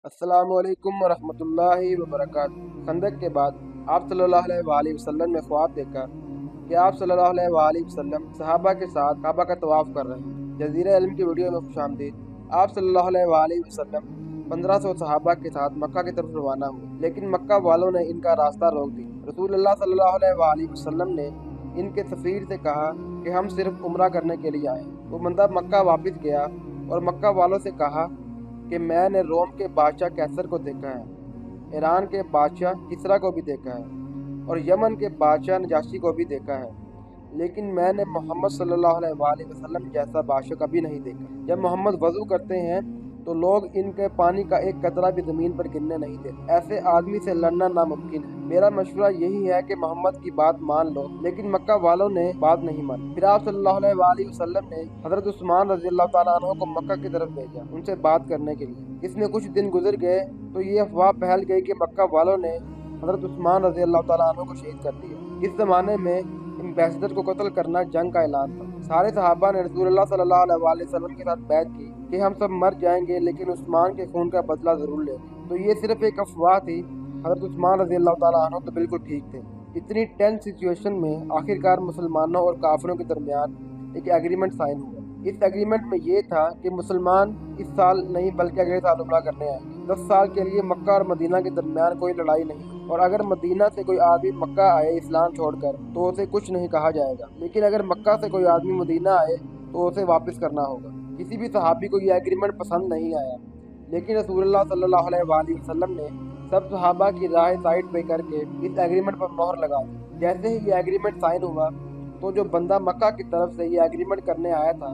السلام علیکم ورحمۃ اللہ وبرکاتہ۔ خندق کے بعد آپ صلی اللہ علیہ وآلہ وسلم نے خواب دیکھا کہ آپ صلی اللہ علیہ وآلہ وسلم صحابہ کے ساتھ کعبہ کا طواف کر رہے ہیں۔ جزیرہ علم کی ویڈیو میں خوش آمدید۔ آپ صلی اللہ علیہ وآلہ وسلم 1500 صحابہ کے ساتھ مکہ کی طرف روانہ ہوئے، لیکن مکہ والوں نے ان کا راستہ روک دیا۔ رسول اللہ صلی اللہ علیہ وآلہ وسلم نے ان کے سفیر سے کہا کہ ہم صرف عمرہ کرنے کے لیے آئے ہیں۔ وہ بندہ مکہ واپس گیا اور مکہ والوں سے کہا کہ میں نے روم کے بادشاہ کیسر کو دیکھا ہے، ایران کے بادشاہ کسرا کو بھی دیکھا ہے اور یمن کے بادشاہ نجاشی کو بھی دیکھا ہے، لیکن میں نے محمد صلی اللہ علیہ وآلہ وسلم جیسا بادشاہ کبھی نہیں دیکھا۔ جب محمد وضو کرتے ہیں تو لوگ ان کے پانی کا ایک قطرہ بھی زمین پر گرنے نہیں دیتے۔ ایسے آدمی سے لڑنا ناممکن ہے۔ میرا مشورہ یہی ہے کہ محمد کی بات مان لو، لیکن مکہ والوں نے بات نہیں مانی۔ پھر آپ صلی اللہ علیہ وآلہ وسلم نے حضرت عثمان رضی اللہ تعالیٰ عنہ کو مکہ کی طرف بھیجا ان سے بات کرنے کے لیے۔ اس میں کچھ دن گزر گئے تو یہ افواہ پھیل گئی کہ مکہ والوں نے حضرت عثمان رضی اللہ تعالیٰ عنہ کو شہید کر دیا۔ اس زمانے میں ایمبیسڈر کو قتل کرنا جنگ کا اعلان تھا۔ سارے صحابہ نے رسول اللہ صلی اللہ علیہ وآلہ وسلم کے ساتھ بیعت کی کہ ہم سب مر جائیں گے لیکن عثمان کے خون کا بدلہ ضرور لیں گے۔ تو یہ صرف ایک افواہ تھی۔ حضرت عثمان رضی اللہ تعالیٰ عنہ تو بالکل ٹھیک تھے۔ اتنی ٹینس سچویشن میں آخرکار مسلمانوں اور کافروں کے درمیان ایک ایگریمنٹ سائن ہوا۔ اس ایگریمنٹ میں یہ تھا کہ مسلمان اس سال نہیں بلکہ اگلے سال عمرہ کرنے آئیں گے۔ 10 سال کے لیے مکہ اور مدینہ کے درمیان کوئی لڑائی نہیں، اور اگر مدینہ سے کوئی آدمی مکہ آئے اسلام چھوڑ کر تو اسے کچھ نہیں کہا جائے گا، لیکن اگر مکہ سے کوئی آدمی مدینہ آئے تو اسے واپس کرنا ہوگا۔ کسی بھی صحابی کو یہ ایگریمنٹ پسند نہیں آیا، لیکن رسول اللہ صلی اللہ علیہ وآلہ وسلم نے سب صحابہ کی رائے سائڈ پہ کر کے اس ایگریمنٹ پر مہر لگا دی۔ جیسے ہی یہ ایگریمنٹ سائن ہوا تو جو بندہ مکہ کی طرف سے یہ ایگریمنٹ کرنے آیا تھا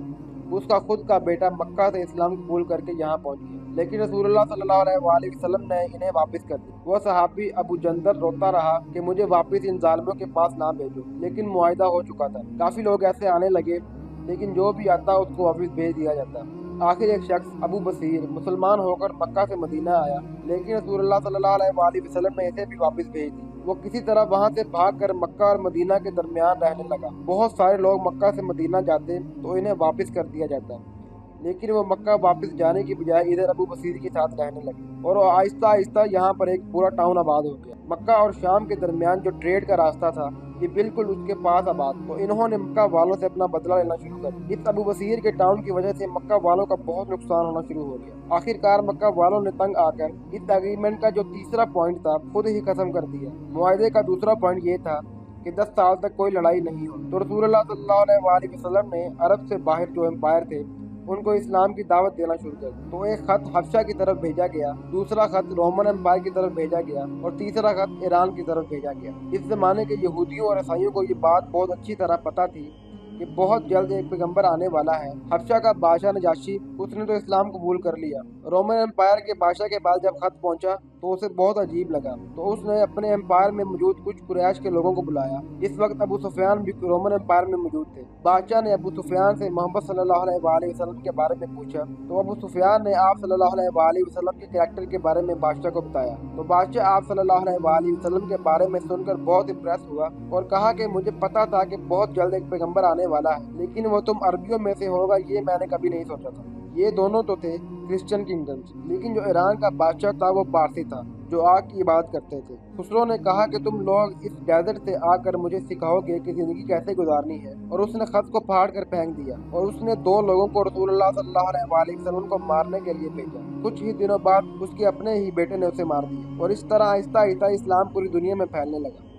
اس کا خود کا بیٹا مکہ سے اسلام قبول کر کے یہاں پہنچ گیا، لیکن رسول اللہ صلی اللہ علیہ وآلہ وسلم نے انہیں واپس کر دیا۔ وہ صحابی ابو جندل روتا رہا کہ مجھے واپس ان ظالموں کے پاس نہ بھیجو، لیکن معاہدہ ہو چکا تھا۔ کافی لوگ ایسے آنے لگے، لیکن جو بھی آتا اس کو واپس بھیج دیا جاتا۔ آخر ایک شخص ابو بصیر مسلمان ہو کر مکہ سے مدینہ آیا، لیکن رسول اللہ صلی اللہ علیہ وآلہ وسلم نے اسے بھی واپس بھیج دی۔ وہ کسی طرح وہاں سے بھاگ کر مکہ اور مدینہ کے درمیان رہنے لگا۔ بہت سارے لوگ مکہ سے مدینہ جاتے تو انہیں واپس کر دیا جاتا، لیکن وہ مکہ واپس جانے کی بجائے ادھر ابو بصیر کے ساتھ رہنے لگے، اور وہ آہستہ آہستہ یہاں پر ایک پورا ٹاؤن آباد ہو گیا۔ مکہ اور شام کے درمیان جو ٹریڈ کا راستہ تھا یہ بالکل اس کے پاس آباد، تو انہوں نے مکہ والوں سے اپنا بدلہ لینا شروع کر دیا۔ اس ابو بصیر کے ٹاؤن کی وجہ سے مکہ والوں کا بہت نقصان ہونا شروع ہو گیا۔ آخرکار مکہ والوں نے تنگ آ کر اس ایگریمنٹ کا جو تیسرا پوائنٹ تھا خود ہی ختم کر دیا۔ معاہدے کا دوسرا پوائنٹ یہ تھا کہ 10 سال تک کوئی لڑائی نہیں ہو۔ تو رسول اللہ صلی اللہ علیہ وآلہ وسلم نے عرب سے باہر جو امپائر تھے ان کو اسلام کی دعوت دینا شروع کر دی۔ تو ایک خط حبشہ کی طرف بھیجا گیا، دوسرا خط رومن امپائر کی طرف بھیجا گیا اور تیسرا خط ایران کی طرف بھیجا گیا۔ اس زمانے کے یہودیوں اور عیسائیوں کو یہ بات بہت اچھی طرح پتہ تھی کہ بہت جلد ایک پیغمبر آنے والا ہے۔ حبشہ کا بادشاہ نجاشی اس نے تو اسلام قبول کر لیا۔ رومن امپائر کے بادشاہ کے پاس جب خط پہنچا تو اسے بہت عجیب لگا، تو اس نے اپنے امپائر میں موجود کچھ قریش کے لوگوں کو بلایا۔ اس وقت ابو سفیان بھی رومن امپائر میں موجود تھے۔ بادشاہ نے ابو سفیان سے محمد صلی اللہ علیہ وآلہ وسلم کے بارے میں پوچھا، تو ابو سفیان نے آپ صلی اللہ علیہ وآلہ وسلم کے کریکٹر کے بارے میں بادشاہ کو بتایا۔ تو بادشاہ آپ صلی اللہ علیہ وآلہ وسلم کے بارے میں سن کر بہت امپریس ہوا اور کہا کہ مجھے پتا تھا کہ بہت جلد ایک پیغمبر آنے والا ہے، لیکن وہ تم عربیوں میں سے ہوگا یہ میں نے کبھی نہیں سوچا تھا۔ یہ دونوں تو تھے کرسچن کنگڈمز، لیکن جو ایران کا بادشاہ تھا وہ پارسی تھا جو آگ کی عبادت کرتے تھے۔ خسرو نے کہا کہ تم لوگ اس ڈیزرٹ سے آ کر مجھے سکھاؤ گے کہ زندگی کیسے گزارنی ہے، اور اس نے خط کو پھاڑ کر پھینک دیا، اور اس نے 2 لوگوں کو رسول اللہ صلی اللہ علیہ وآلہ وسلم کو مارنے کے لیے بھیجا۔ کچھ ہی دنوں بعد اس کے اپنے ہی بیٹے نے اسے مار دیا، اور اس طرح آہستہ آہستہ اسلام پوری دنیا میں پھیلنے لگا۔